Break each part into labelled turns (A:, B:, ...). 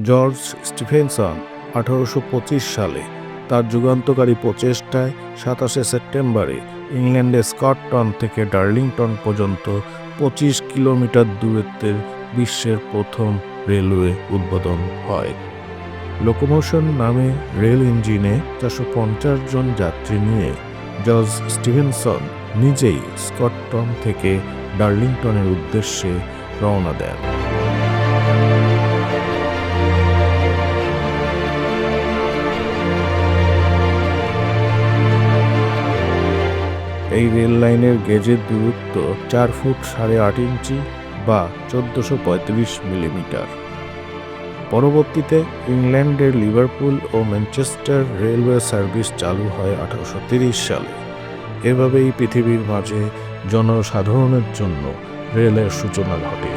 A: George Stephenson 1825 সালে তার যুগান্তকারী প্রচেষ্টায় 27শে সেপ্টেম্বরে ইংল্যান্ডের স্কটটন থেকে ডার্লিংটন পর্যন্ত 25 কিলোমিটার দূরত্বের বিশ্বের প্রথম রেলওয়ে উদ্বোধন হয়। লোকোমোশন নামে রেল ইঞ্জিনে 450 জন যাত্রী নিয়ে জর্জ স্টিফেনসন নিজেই স্কটটন থেকে ডার্লিংটনের উদ্দেশ্যে রওনা দেন। এই রেল লাইনের গেজের দূরত্ব 4 ফুট 8.5 ইঞ্চি বা 1435 মিলিমিটার। পরবর্তীতে ইংল্যান্ডের লিভারপুল ও ম্যানচেস্টার রেলওয়ে সার্ভিস চালু হয় 1830 সালে। এভাবেই পৃথিবীর মাঝে জনসাধারণের জন্য রেলের সূচনা ঘটে।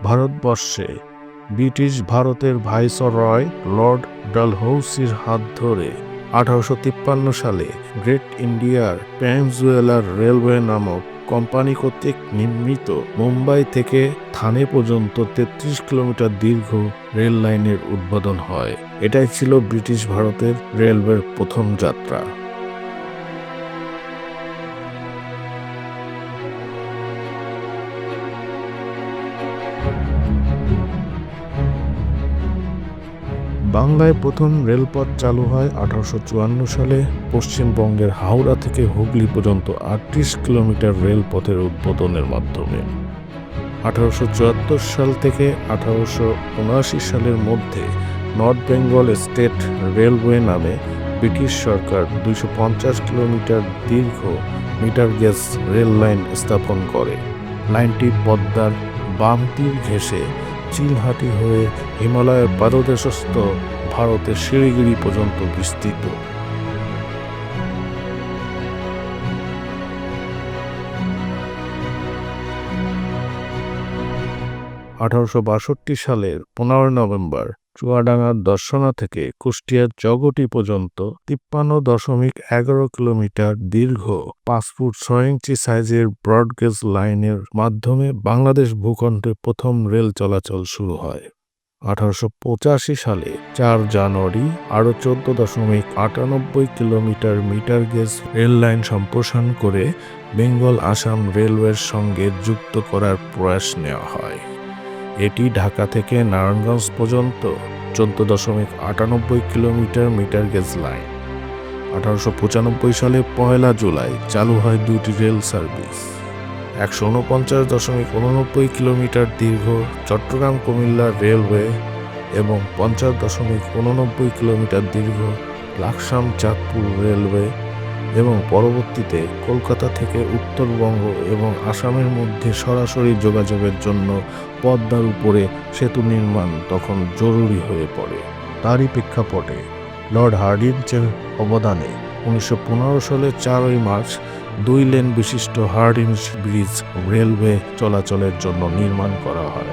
A: ভারতবর্ষে ব্রিটিশ ভারতের ভাইসরয় লর্ড ডালহৌসির হাত ধরে 1853 সালে গ্রেট ইন্ডিয়ার পেনিনসুলার রেলওয়ে নামক কোম্পানি কর্তৃক নির্মিত মুম্বাই থেকে থানে পর্যন্ত 33 কিলোমিটার দীর্ঘ রেল লাইনের উদ্বোধন হয়। এটাই ছিল ব্রিটিশ ভারতের রেলওয়ের প্রথম যাত্রা। বাংলায় প্রথম রেলপথ চালু হয় 1854 সালে পশ্চিমবঙ্গের হাওড়া থেকে হুগলি পর্যন্ত 38 কিলোমিটার রেলপথের উদ্বোধনের মাধ্যমে। 1874 সাল থেকে 1879 সালের মধ্যে নর্থ বেঙ্গল স্টেট রেলওয়ে নামে ব্রিটিশ সরকার 250 কিলোমিটার দীর্ঘ মিটার গেজ রেল লাইন স্থাপন করে। লাইনটি পদ্মার বাম তীর ঘেঁষে চিলহাটি হয়ে হিমালয়ের পাদদেশস্থ ভারতের শিলিগুড়ি পর্যন্ত বিস্তৃত। 1862 সালের 15 নভেম্বর চুয়াডাঙ্গার দর্শনা থেকে কুষ্টিয়ার জগটি পর্যন্ত 53.11 কিলোমিটার দীর্ঘ 5 ফুট 6 ইঞ্চি সাইজের ব্রডগেজ লাইনের মাধ্যমে বাংলাদেশ ভূখণ্ডে প্রথম রেল চলাচল শুরু হয়। 1885 সালে 4 জানুয়ারি আরও 14.98 kilometre metre gauge rail line সম্প্রসারণ করে বেঙ্গল আসাম রেলওয়ের সঙ্গে যুক্ত করার প্রয়াস নেওয়া হয়। এটি ঢাকা থেকে নারায়ণগঞ্জ পর্যন্ত 14.98 কিলোমিটার মিটার গেজ লাইন। 1895 সালে 1 জুলাই চালু হয় দুটি রেল সার্ভিস। 149.89 কিলোমিটার দীর্ঘ চট্টগ্রাম কুমিল্লা রেলওয়ে এবং 50.89 কিলোমিটার দীর্ঘ লাকসাম চাঁদপুর রেলওয়ে এবং পরবর্তীতে কলকাতা থেকে উত্তরবঙ্গ এবং আসামের মধ্যে সরাসরি যোগাযোগের জন্য পদ্মার উপরে সেতু নির্মাণ তখন জরুরি হয়ে পড়ে। তারই প্রেক্ষাপটে লর্ড হার্ডিঞ্জের অবদানে 1915 সালের 4 মার্চ 2 লেন বিশিষ্ট হার্ডিঞ্জ ব্রিজ রেলওয়ে চলাচলের জন্য নির্মাণ করা হয়।